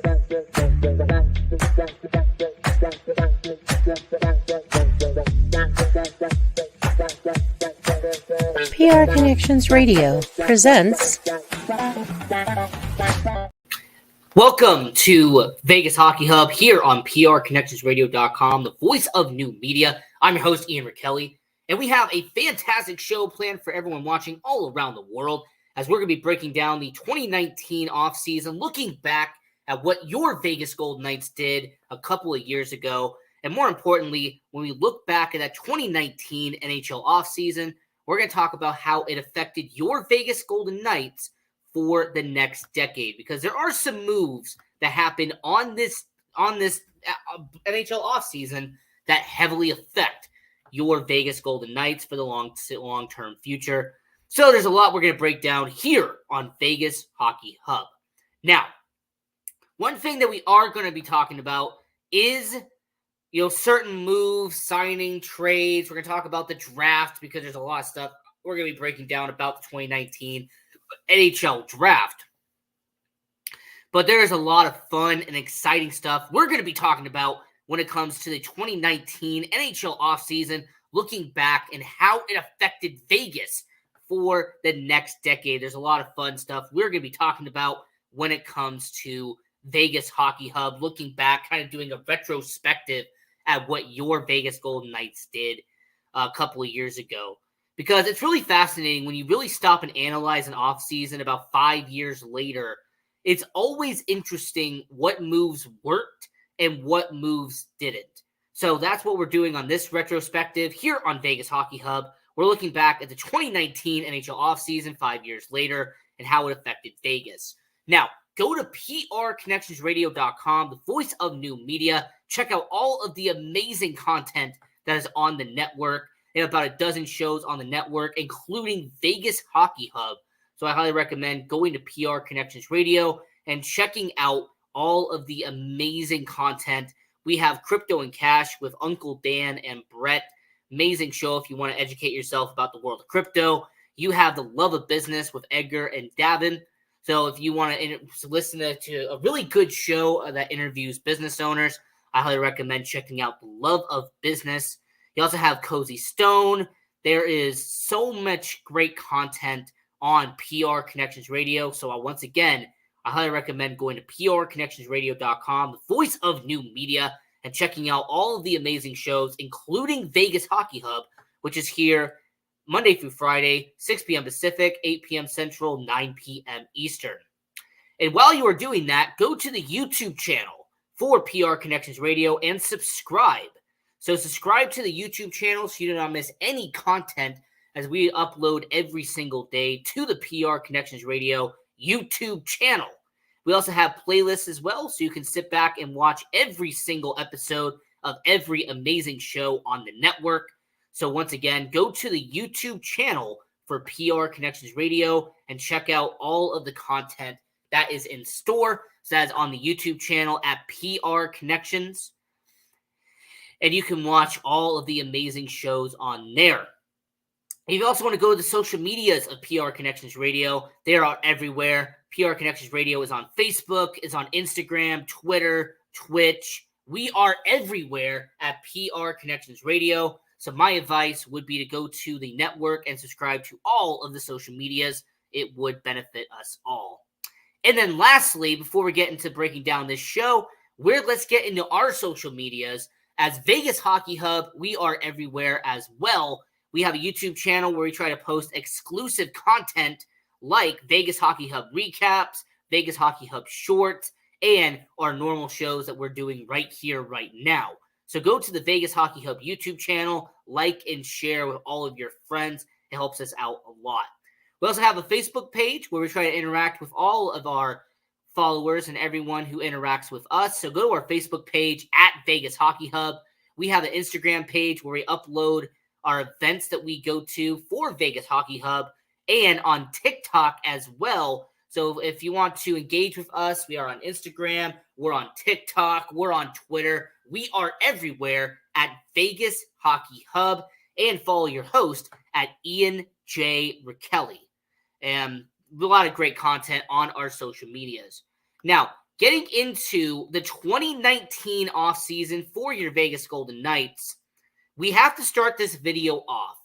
PR Connections Radio presents. Welcome to Vegas Hockey Hub here on PRConnectionsRadio.com, the voice of new media. I'm your host, Ian Rickelli, and we have a fantastic show planned for everyone watching all around the world as we're going to be breaking down the 2019 offseason, looking back at what your Vegas Golden Knights did a couple of years ago. And more importantly, when we look back at that 2019 NHL offseason, we're going to talk about how it affected your Vegas Golden Knights for the next decade, because there are some moves that happened on this NHL offseason that heavily affect your Vegas Golden Knights for the long-term future. So there's a lot we're going to break down here on Vegas Hockey Hub. Now, one thing that we are going to be talking about is, certain moves, signing, trades. We're going to talk about the draft because there's a lot of stuff we're going to be breaking down about the 2019 NHL draft. But there is a lot of fun and exciting stuff we're going to be talking about when it comes to the 2019 NHL offseason, looking back and how it affected Vegas for the next decade. There's a lot of fun stuff we're going to be talking about when it comes to Vegas Hockey Hub, looking back, kind of doing a retrospective at what your Vegas Golden Knights did a couple of years ago. Because it's really fascinating when you really stop and analyze an offseason about 5 years later. It's always interesting what moves worked and what moves didn't. So that's what we're doing on this retrospective here on Vegas Hockey Hub. We're looking back at the 2019 NHL offseason 5 years later and how it affected Vegas. Now, go to PRConnectionsRadio.com, the voice of new media. Check out all of the amazing content that is on the network. They have about a dozen shows on the network, including Vegas Hockey Hub. So I highly recommend going to PR Connections Radio and checking out all of the amazing content. We have Crypto and Cash with Uncle Dan and Brett. Amazing show if you want to educate yourself about the world of crypto. You have The Love of Business with Edgar and Davin. So if you want to listen to a really good show that interviews business owners, I highly recommend checking out The Love of Business. You also have Cozy Stone. There is so much great content on PR Connections Radio. So once again, I highly recommend going to PRConnectionsRadio.com, the voice of new media, and checking out all of the amazing shows, including Vegas Hockey Hub, which is here Monday through Friday, 6 p.m. Pacific, 8 p.m. Central, 9 p.m. Eastern. And while you are doing that, go to the YouTube channel for PR Connections Radio and subscribe. So subscribe to the YouTube channel so you do not miss any content as we upload every single day to the PR Connections Radio YouTube channel. We also have playlists as well, so you can sit back and watch every single episode of every amazing show on the network. So once again, go to the YouTube channel for PR Connections Radio and check out all of the content that is in store. So that is on the YouTube channel at PR Connections. And you can watch all of the amazing shows on there. If you also want to go to the social medias of PR Connections Radio, they are everywhere. PR Connections Radio is on Facebook, is on Instagram, Twitter, Twitch. We are everywhere at PR Connections Radio. So my advice would be to go to the network and subscribe to all of the social medias. It would benefit us all. And then lastly, before we get into breaking down this show, let's get into our social medias. As Vegas Hockey Hub, we are everywhere as well. We have a YouTube channel where we try to post exclusive content like Vegas Hockey Hub recaps, Vegas Hockey Hub shorts, and our normal shows that we're doing right here, right now. So go to the Vegas Hockey Hub YouTube channel, like and share with all of your friends. It helps us out a lot. We also have a Facebook page where we try to interact with all of our followers and everyone who interacts with us. So go to our Facebook page at Vegas Hockey Hub. We have an Instagram page where we upload our events that we go to for Vegas Hockey Hub, and on TikTok as well. So if you want to engage with us, we are on Instagram, we're on TikTok, we're on Twitter. We are everywhere at Vegas Hockey Hub, and follow your host at Ian J. Rickelli. And a lot of great content on our social medias. Now, getting into the 2019 offseason for your Vegas Golden Knights, we have to start this video off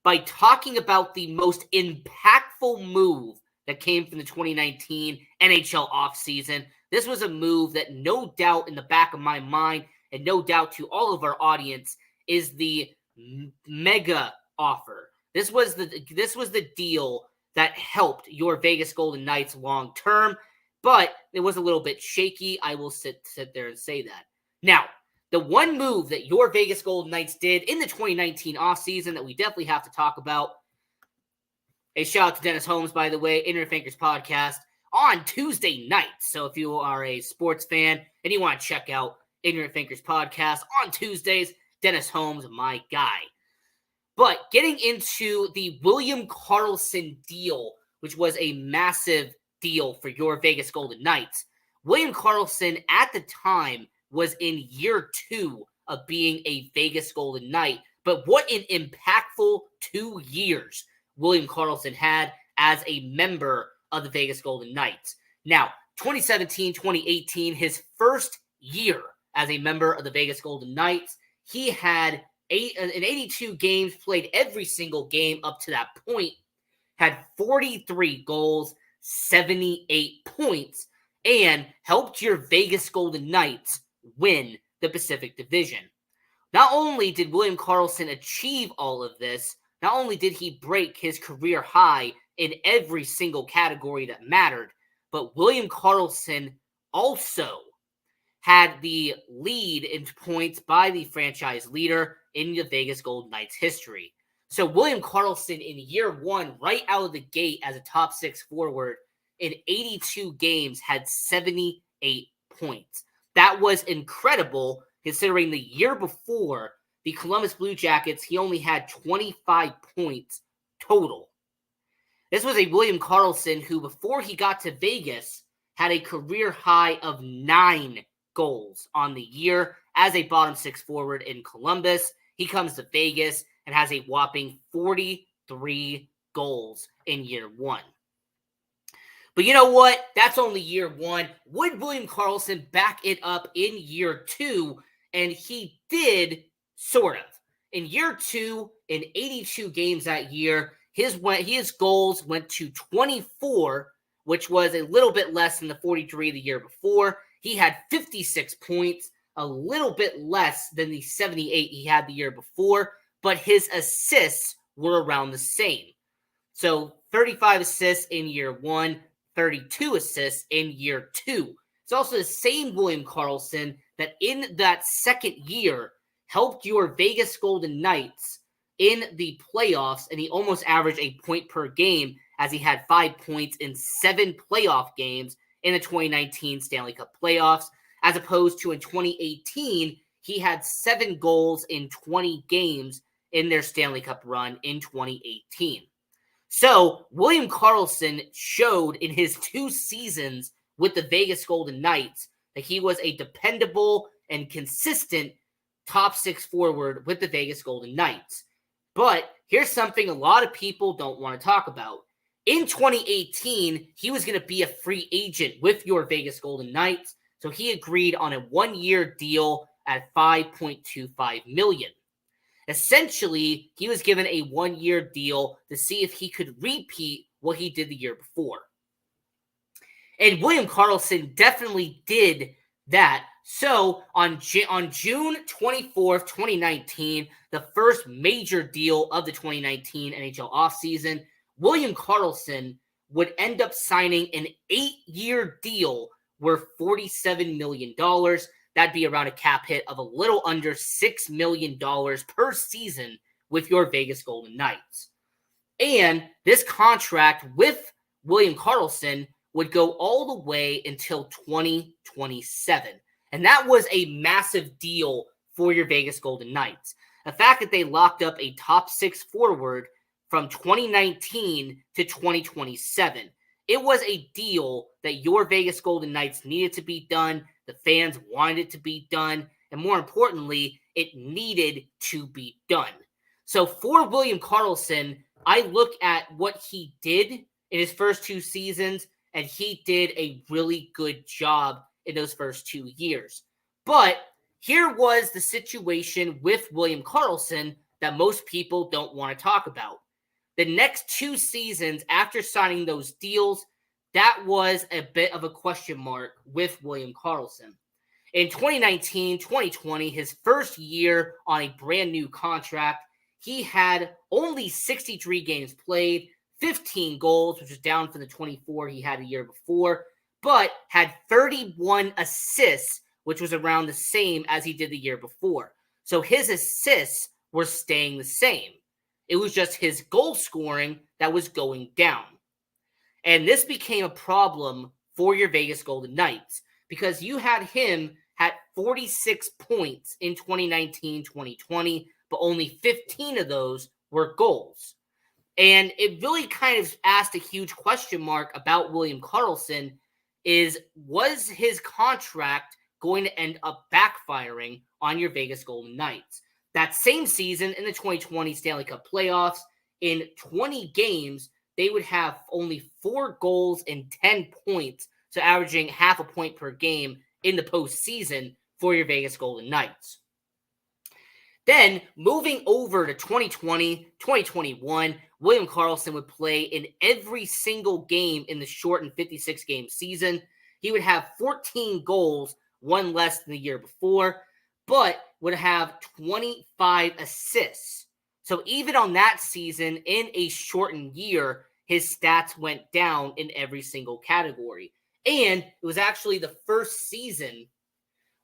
by talking about the most impactful move that came from the 2019 NHL offseason. This was a move that no doubt in the back of my mind and no doubt to all of our audience is the mega offer. This was the deal that helped your Vegas Golden Knights long term, but it was a little bit shaky. I will sit there and say that. Now, the one move that your Vegas Golden Knights did in the 2019 offseason that we definitely have to talk about. A shout out to Dennis Holmes, by the way, Internet Thinkers podcast on Tuesday nights. So if you are a sports fan and you want to check out Internet Thinkers podcast on Tuesdays, Dennis Holmes, my guy. But getting into the William Karlsson deal, which was a massive deal for your Vegas Golden Knights. William Karlsson at the time was in year 2 of being a Vegas Golden Knight. But what an impactful 2 years William Karlsson had as a member of the Vegas Golden Knights. Now, 2017, 2018, his first year as a member of the Vegas Golden Knights, he had in 82 games, played every single game up to that point, had 43 goals, 78 points, and helped your Vegas Golden Knights win the Pacific Division. Not only did William Karlsson achieve all of this, not only did he break his career high in every single category that mattered, but William Karlsson also had the lead in points by the franchise leader in the Vegas Golden Knights history. So William Karlsson in year 1, right out of the gate as a top 6 forward, in 82 games had 78 points. That was incredible considering the year before, the Columbus Blue Jackets, he only had 25 points total. This was a William Karlsson who, before he got to Vegas, had a career high of 9 goals on the year as a bottom 6 forward in Columbus. He comes to Vegas and has a whopping 43 goals in year 1. But you know what? That's only year 1. Would William Karlsson back it up in year 2? And he did, sort of. In year 2, in 82 games that year, his goals went to 24, which was a little bit less than the 43 the year before. He had 56 points, a little bit less than the 78 he had the year before, but his assists were around the same. So 35 assists in year 1, 32 assists in year 2. It's also the same William Karlsson that in that second year helped your Vegas Golden Knights in the playoffs, and he almost averaged a point per game as he had 5 points in 7 playoff games in the 2019 Stanley Cup playoffs, as opposed to in 2018, he had 7 goals in 20 games in their Stanley Cup run in 2018. So William Karlsson showed in his 2 seasons with the Vegas Golden Knights that he was a dependable and consistent top 6 forward with the Vegas Golden Knights. But here's something a lot of people don't want to talk about. In 2018, he was going to be a free agent with your Vegas Golden Knights, so he agreed on a 1-year deal at $5.25 million. Essentially, he was given a 1-year deal to see if he could repeat what he did the year before. And William Karlsson definitely did that. So on June 24th, 2019, the first major deal of the 2019 NHL offseason, William Karlsson would end up signing an 8-year deal worth $47 million. That'd be around a cap hit of a little under $6 million per season with your Vegas Golden Knights. And this contract with William Karlsson would go all the way until 2027. And that was a massive deal for your Vegas Golden Knights. The fact that they locked up a top 6 forward from 2019 to 2027. It was a deal that your Vegas Golden Knights needed to be done. The fans wanted it to be done. And more importantly, it needed to be done. So for William Karlsson, I look at what he did in his first 2 seasons, and he did a really good job in those first 2 years. But here was the situation with William Karlsson that most people don't want to talk about. The next 2 seasons after signing those deals, that was a bit of a question mark with William Karlsson. In 2019, 2020, his first year on a brand new contract, he had only 63 games played, 15 goals, which was down from the 24 he had a year before, but had 31 assists, which was around the same as he did the year before. So his assists were staying the same. It was just his goal scoring that was going down. And this became a problem for your Vegas Golden Knights because you had him at 46 points in 2019-2020, but only 15 of those were goals. And it really kind of asked a huge question mark about William Karlsson was his contract going to end up backfiring on your Vegas Golden Knights? That same season in the 2020 Stanley Cup playoffs, in 20 games, they would have only 4 goals and 10 points, so averaging half a point per game in the postseason for your Vegas Golden Knights. Then, moving over to 2020, 2021, William Karlsson would play in every single game in the shortened 56-game season. He would have 14 goals, 1 less than the year before, but would have 25 assists. So even on that season, in a shortened year, his stats went down in every single category. And it was actually the first season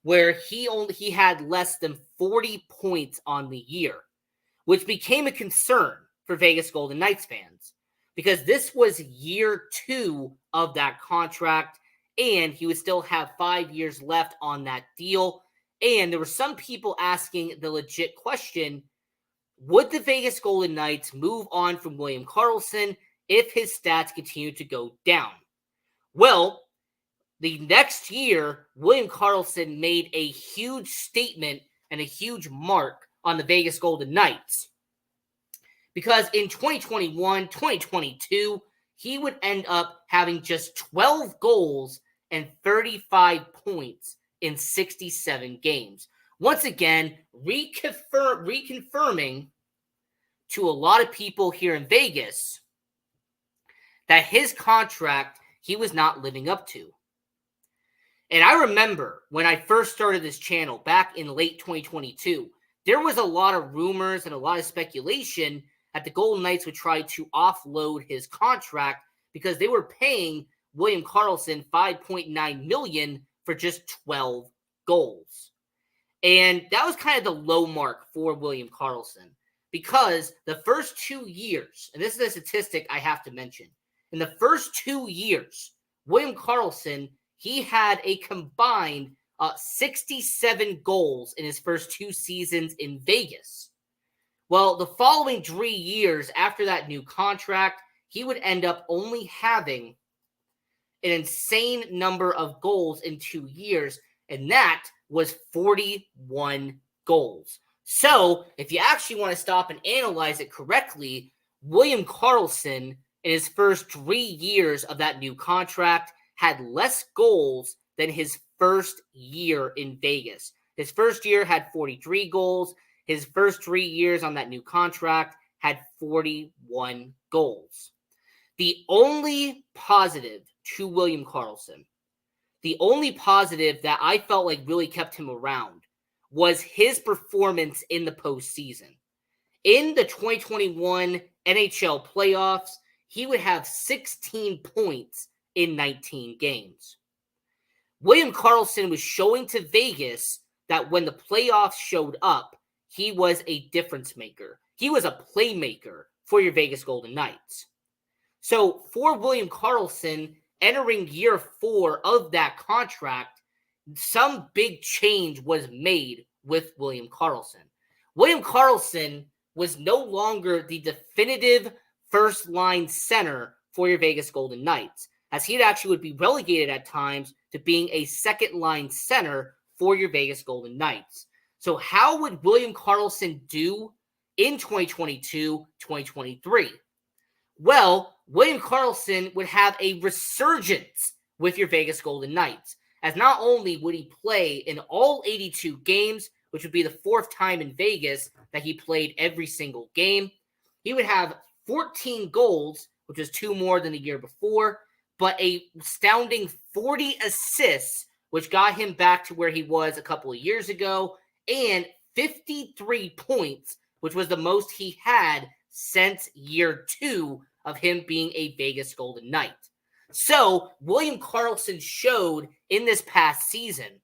where he had less than 40 points on the year, which became a concern for Vegas Golden Knights fans because this was year 2 of that contract, and he would still have 5 years left on that deal. And there were some people asking the legit question, would the Vegas Golden Knights move on from William Karlsson if his stats continue to go down? Well, the next year, William Karlsson made a huge statement and a huge mark on the Vegas Golden Knights. Because in 2021, 2022, he would end up having just 12 goals and 35 points in 67 games. Once again, reconfirming to a lot of people here in Vegas that his contract he was not living up to. And I remember when I first started this channel back in late 2022, there was a lot of rumors and a lot of speculation that the Golden Knights would try to offload his contract because they were paying William Karlsson $5.9 million for just 12 goals. And that was kind of the low mark for William Karlsson because the first 2 years, and this is a statistic I have to mention, in the first 2 years, William Karlsson, he had a combined 67 goals in his first 2 seasons in Vegas. Well, the following 3 years after that new contract, he would end up only having an insane number of goals in 2 years, and that was 41 goals. So, if you actually want to stop and analyze it correctly, William Karlsson, in his first 3 years of that new contract, had less goals than his first year in Vegas. His first year had 43 goals. His first 3 years on that new contract had 41 goals. The only positive to William Karlsson, the only positive that I felt like really kept him around was his performance in the postseason. In the 2021 NHL playoffs, he would have 16 points in 19 games. William Karlsson was showing to Vegas that when the playoffs showed up, he was a difference maker. He was a playmaker for your Vegas Golden Knights. So for William Karlsson, entering year 4 of that contract, some big change was made with William Karlsson. William Karlsson was no longer the definitive first-line center for your Vegas Golden Knights, as he actually would be relegated at times to being a second-line center for your Vegas Golden Knights. So how would William Karlsson do in 2022, 2023? Well, William Karlsson would have a resurgence with your Vegas Golden Knights, as not only would he play in all 82 games, which would be the fourth time in Vegas that he played every single game, he would have 14 goals, which was 2 more than the year before, but a astounding 40 assists, which got him back to where he was a couple of years ago, and 53 points, which was the most he had since year 2 of him being a Vegas Golden Knight. So William Karlsson showed in this past season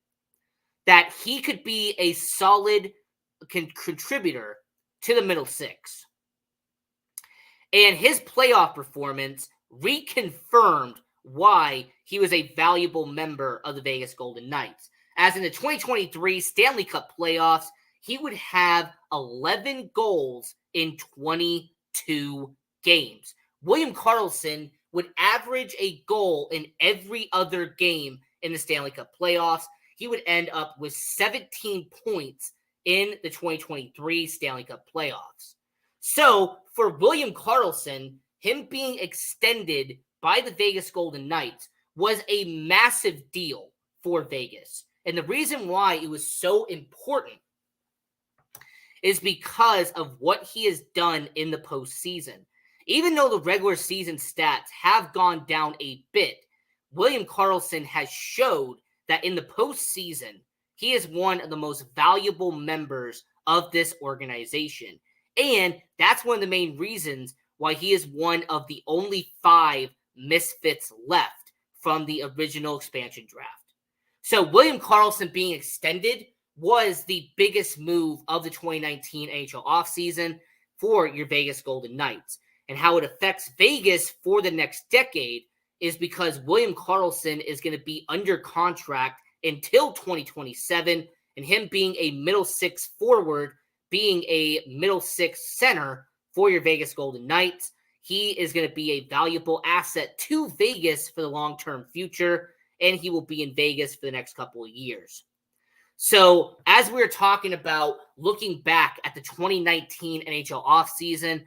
that he could be a solid contributor to the middle six. And his playoff performance reconfirmed why he was a valuable member of the Vegas Golden Knights. As in the 2023 Stanley Cup playoffs, he would have 11 goals in 22 games. William Karlsson would average a goal in every other game in the Stanley Cup playoffs. He would end up with 17 points in the 2023 Stanley Cup playoffs. So for William Karlsson, him being extended by the Vegas Golden Knights was a massive deal for Vegas. And the reason why it was so important is because of what he has done in the postseason. Even though the regular season stats have gone down a bit, William Karlsson has showed that in the postseason, he is one of the most valuable members of this organization. And that's one of the main reasons why he is one of the only 5 misfits left from the original expansion draft. So William Karlsson being extended was the biggest move of the 2019 NHL offseason for your Vegas Golden Knights. And how it affects Vegas for the next decade is because William Karlsson is going to be under contract until 2027, and him being a middle six forward, being a middle six center for your Vegas Golden Knights, he is going to be a valuable asset to Vegas for the long-term future, and he will be in Vegas for the next couple of years. So as we were talking about looking back at the 2019 NHL offseason,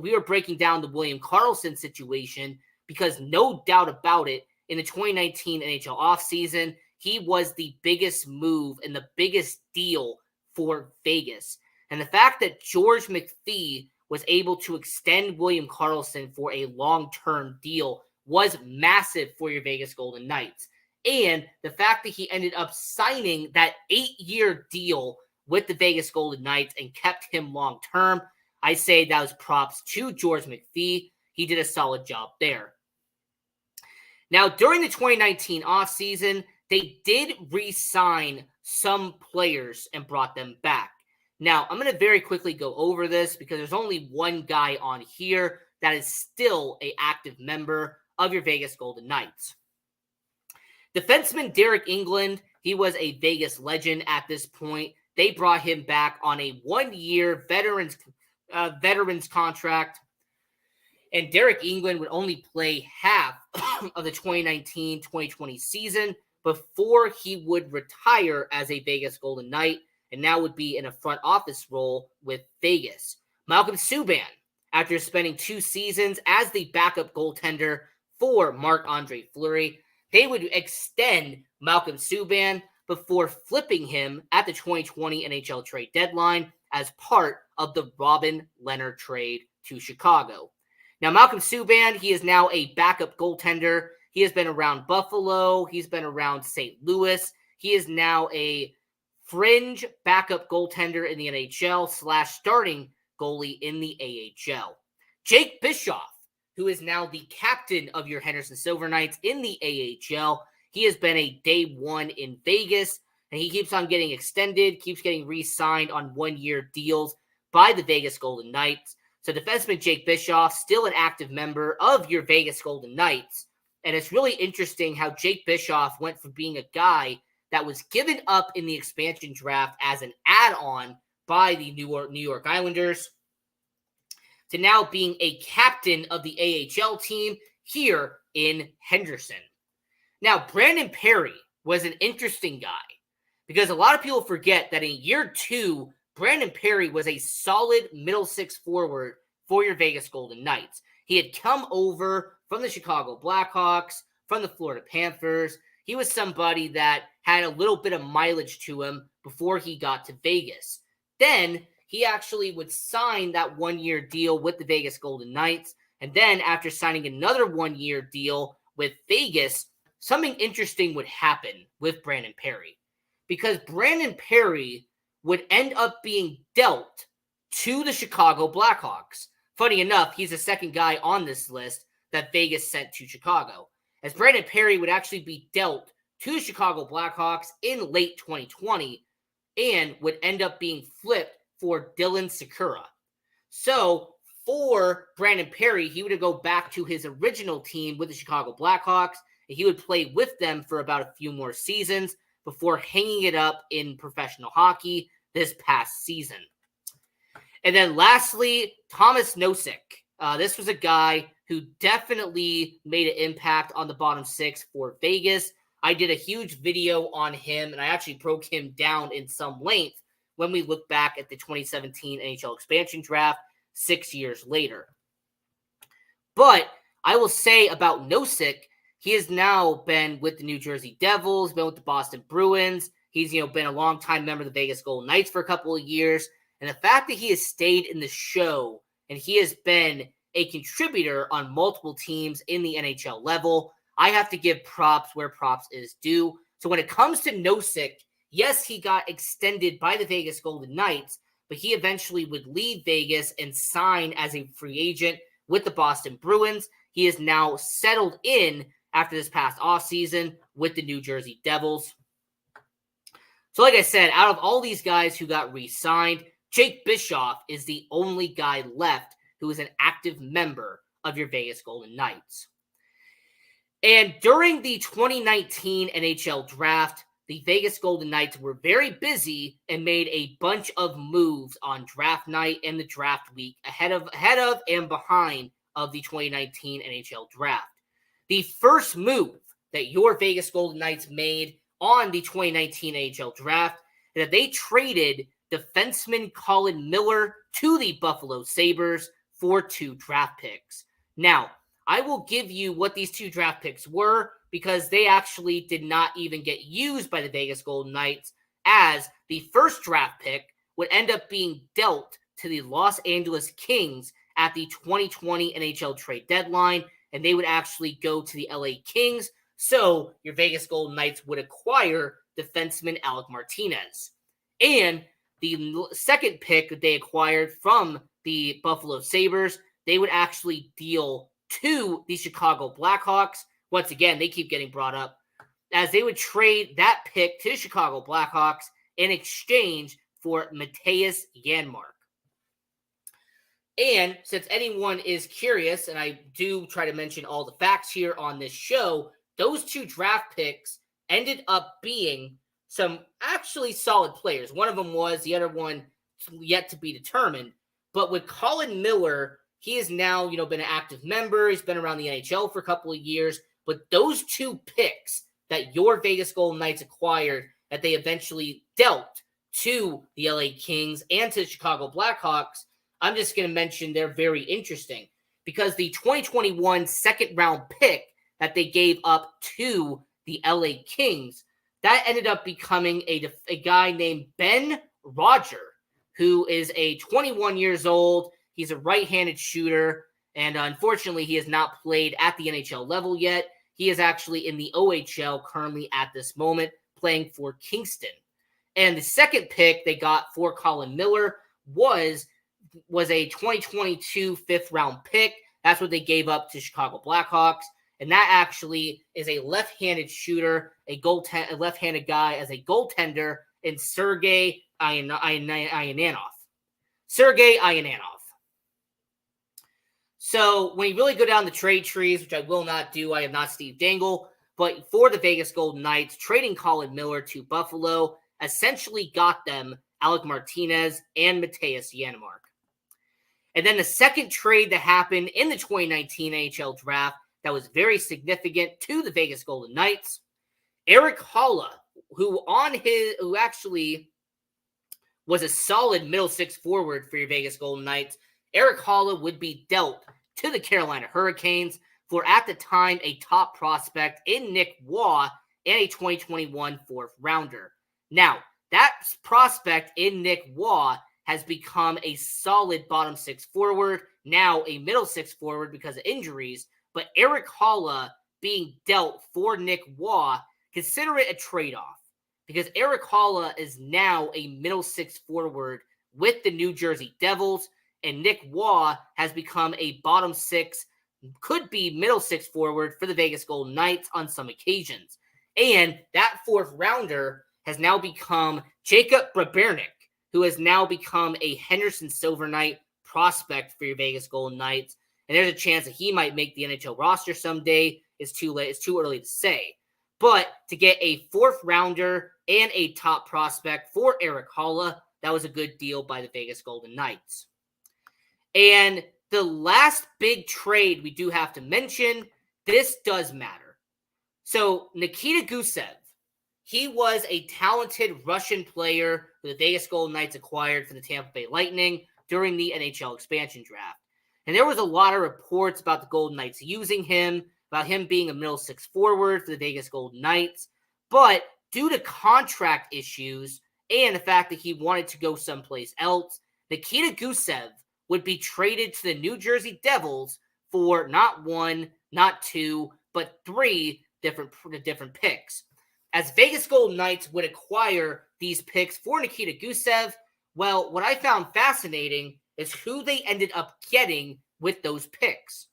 we were breaking down the William Karlsson situation because no doubt about it, in the 2019 NHL offseason, he was the biggest move and the biggest deal for Vegas. And the fact that George McPhee was able to extend William Karlsson for a long-term deal was massive for your Vegas Golden Knights. And the fact that he ended up signing that 8-year deal with the Vegas Golden Knights and kept him long-term, I say that was props to George McPhee. He did a solid job there. Now, during the 2019 offseason, they did re-sign some players and brought them back. Now, I'm going to very quickly go over this because there's only one guy on here that is still an active member of your Vegas Golden Knights. Defenseman Derek England, he was a Vegas legend at this point. They brought him back on a 1-year veterans contract. And Derek England would only play half of the 2019-2020 season before he would retire as a Vegas Golden Knight and now would be in a front office role with Vegas. Malcolm Subban, after spending 2 seasons as the backup goaltender for Marc-Andre Fleury, they would extend Malcolm Subban before flipping him at the 2020 NHL trade deadline as part of the Robin Leonard trade to Chicago. Now, Malcolm Subban, he is now a backup goaltender. He has been around Buffalo. He's been around St. Louis. He is now a fringe backup goaltender in the NHL / starting goalie in the AHL. Jake Bischoff, who is now the captain of your Henderson Silver Knights in the AHL, he has been a day one in Vegas, and he keeps on getting extended, keeps getting re-signed on 1-year deals by the Vegas Golden Knights. So defenseman Jake Bischoff, still an active member of your Vegas Golden Knights. And it's really interesting how Jake Bischoff went from being a guy that was given up in the expansion draft as an add-on by the New York Islanders to now being a captain of the AHL team here in Henderson. Now, Brandon Perry was an interesting guy because a lot of people forget that in year 2, Brandon Perry was a solid middle six forward for your Vegas Golden Knights. He had come over from the Chicago Blackhawks, from the Florida Panthers. He was somebody that had a little bit of mileage to him before he got to Vegas. Then he actually would sign that one-year deal with the Vegas Golden Knights. And then after signing another one-year deal with Vegas, something interesting would happen with Brandon Perry. Because Brandon Perry would end up being dealt to the Chicago Blackhawks. Funny enough, he's the second guy on this list that Vegas sent to Chicago, as Brandon Perry would actually be dealt to the Chicago Blackhawks in late 2020 and would end up being flipped for Dylan Sikura. So for Brandon Perry, he would go back to his original team with the Chicago Blackhawks, and he would play with them for about a few more seasons before hanging it up in professional hockey this past season. And then lastly, Thomas Nosek. This was a guy who definitely made an impact on the bottom six for Vegas. I did a huge video on him, and I actually broke him down in some length when we look back at the 2017 NHL expansion draft 6 years later. But I will say about Nosek, he has now been with the New Jersey Devils, been with the Boston Bruins. He's been a longtime member of the Vegas Golden Knights for a couple of years. And the fact that he has stayed in the show and he has been a contributor on multiple teams in the NHL level, I have to give props where props is due. So when it comes to Nosek, yes, he got extended by the Vegas Golden Knights, but he eventually would leave Vegas and sign as a free agent with the Boston Bruins. He is now settled in after this past offseason with the New Jersey Devils. So like I said, out of all these guys who got re-signed, Jake Bischoff is the only guy left who is an active member of your Vegas Golden Knights. And during the 2019 NHL draft, the Vegas Golden Knights were very busy and made a bunch of moves on draft night and the draft week ahead of and behind of the 2019 NHL draft. The first move that your Vegas Golden Knights made on the 2019 NHL draft is that they traded defenseman Colin Miller to the Buffalo Sabres for 2 draft picks. Now, I will give you what these 2 draft picks were because they actually did not even get used by the Vegas Golden Knights, as the first draft pick would end up being dealt to the Los Angeles Kings at the 2020 NHL trade deadline, and they would actually go to the LA Kings, so your Vegas Golden Knights would acquire defenseman Alec Martinez. And the second pick that they acquired from the Buffalo Sabres, they would actually deal to the Chicago Blackhawks. Once again, they keep getting brought up, as they would trade that pick to the Chicago Blackhawks in exchange for Matthias Janmark. And since anyone is curious, and I do try to mention all the facts here on this show, those 2 draft picks ended up being some actually solid players. One of them was, the other one yet to be determined. But with Colin Miller, he has now, been an active member. He's been around the NHL for a couple of years. But those 2 picks that your Vegas Golden Knights acquired, that they eventually dealt to the LA Kings and to the Chicago Blackhawks, I'm just going to mention they're very interesting. Because the 2021 second-round pick that they gave up to the LA Kings, that ended up becoming a guy named Ben Roger, who is a 21 years old. He's a right-handed shooter, and unfortunately, he has not played at the NHL level yet. He is actually in the OHL currently at this moment, playing for Kingston. And the second pick they got for Colin Miller was a 2022 fifth-round pick. That's what they gave up to Chicago Blackhawks. And that actually is a left-handed shooter, a left-handed guy as a goaltender in Sergei Ionanov. Sergei Ionanov. So when you really go down the trade trees, which I will not do, I am not Steve Dangle, but for the Vegas Golden Knights, trading Colin Miller to Buffalo essentially got them Alec Martinez and Matthias Janmark. And then the second trade that happened in the 2019 NHL draft that was very significant to the Vegas Golden Knights, Eric Haula, who actually was a solid middle six forward for your Vegas Golden Knights. Eric Haula would be dealt to the Carolina Hurricanes for, at the time, a top prospect in Nick Waugh and a 2021 fourth rounder. Now, that prospect in Nick Waugh has become a solid bottom six forward, now a middle six forward because of injuries, but Erik Haula being dealt for Nick Waugh, consider it a trade-off because Erik Haula is now a middle six forward with the New Jersey Devils, and Nick Waugh has become a bottom six, could be middle six forward for the Vegas Golden Knights on some occasions. And that fourth rounder has now become Jacob Brabernick, who has now become a Henderson Silver Knight prospect for your Vegas Golden Knights. And there's a chance that he might make the NHL roster someday. It's too late. It's too early to say. But to get a fourth rounder and a top prospect for Erik Haula, that was a good deal by the Vegas Golden Knights. And the last big trade we do have to mention, this does matter. So Nikita Gusev, he was a talented Russian player that the Vegas Golden Knights acquired for the Tampa Bay Lightning during the NHL expansion draft. And there was a lot of reports about the Golden Knights using him, about him being a middle six forward for the Vegas Golden Knights. But due to contract issues and the fact that he wanted to go someplace else, Nikita Gusev would be traded to the New Jersey Devils for not one, not two, but three different picks. As Vegas Golden Knights would acquire these picks for Nikita Gusev, well, what I found fascinating is who they ended up getting with those picks.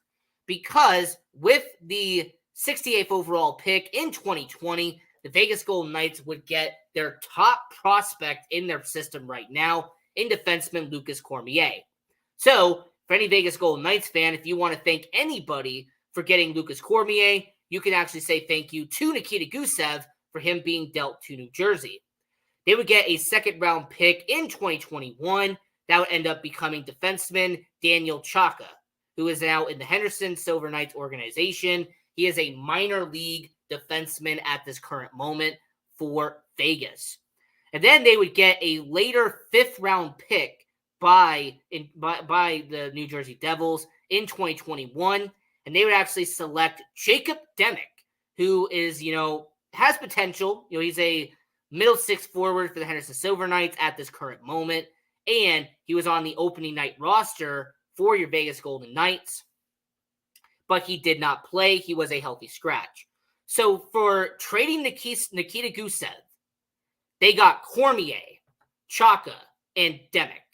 Because with the 68th overall pick in 2020, the Vegas Golden Knights would get their top prospect in their system right now in defenseman Lucas Cormier. So, for any Vegas Golden Knights fan, if you want to thank anybody for getting Lucas Cormier, you can actually say thank you to Nikita Gusev for him being dealt to New Jersey. They would get a second-round pick in 2021 that would end up becoming defenseman Daniel Chaka, who is now in the Henderson Silver Knights organization. He is a minor league defenseman at this current moment for Vegas. And then they would get a later fifth-round pick by the New Jersey Devils in 2021, and they would actually select Jacob Demick, who is, has potential. He's a middle six forward for the Henderson Silver Knights at this current moment, and he was on the opening night roster for your Vegas Golden Knights, but he did not play. He was a healthy scratch. So for trading Nikita Gusev, they got Cormier, Chaka, and Demick.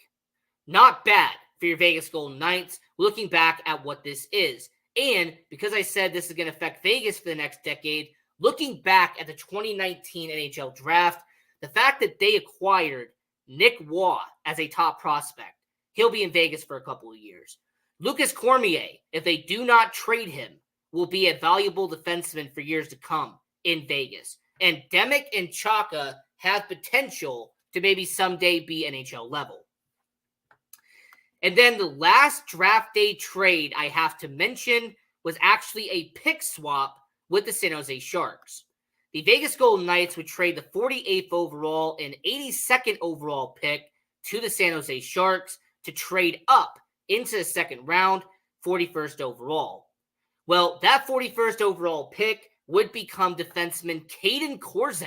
Not bad for your Vegas Golden Knights, looking back at what this is. And because I said this is going to affect Vegas for the next decade, looking back at the 2019 NHL draft, the fact that they acquired Nick Waugh as a top prospect, he'll be in Vegas for a couple of years. Lucas Cormier, if they do not trade him, will be a valuable defenseman for years to come in Vegas. And Demick and Chaka have potential to maybe someday be NHL level. And then the last draft day trade I have to mention was actually a pick swap with the San Jose Sharks. The Vegas Golden Knights would trade the 48th overall and 82nd overall pick to the San Jose Sharks to trade up into the second round, 41st overall. Well, that 41st overall pick would become defenseman Caden Korczak,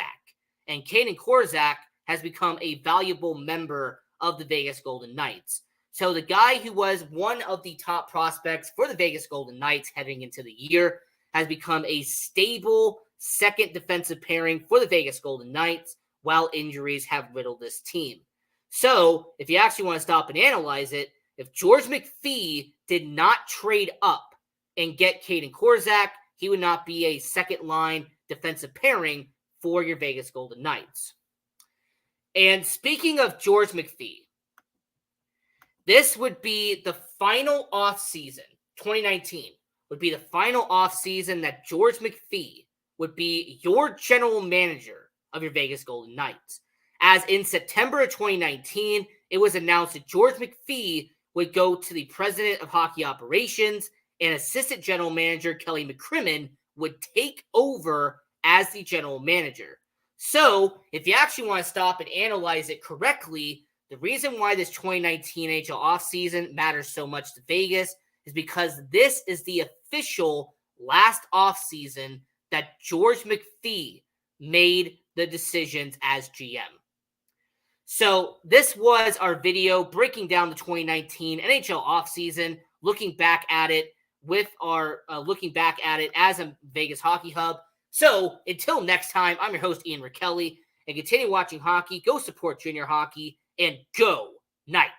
and Caden Korczak has become a valuable member of the Vegas Golden Knights. So the guy who was one of the top prospects for the Vegas Golden Knights heading into the year has become a stable second defensive pairing for the Vegas Golden Knights while injuries have riddled this team. So if you actually want to stop and analyze it, if George McPhee did not trade up and get Caden Korczak, he would not be a second-line defensive pairing for your Vegas Golden Knights. And speaking of George McPhee, this would be the final offseason, 2019, would be the final offseason that George McPhee would be your general manager of your Vegas Golden Knights. As in September of 2019, it was announced that George McPhee would go to the president of hockey operations, and assistant general manager Kelly McCrimmon would take over as the general manager. So, if you actually want to stop and analyze it correctly, the reason why this 2019 NHL offseason matters so much to Vegas is because this is the official last offseason that George McPhee made the decisions as GM. So this was our video breaking down the 2019 NHL offseason, looking back at it as a Vegas Hockey Hub. So until next time, I'm your host, Ian Rakelli, and continue watching hockey. Go support junior hockey, and go Knights.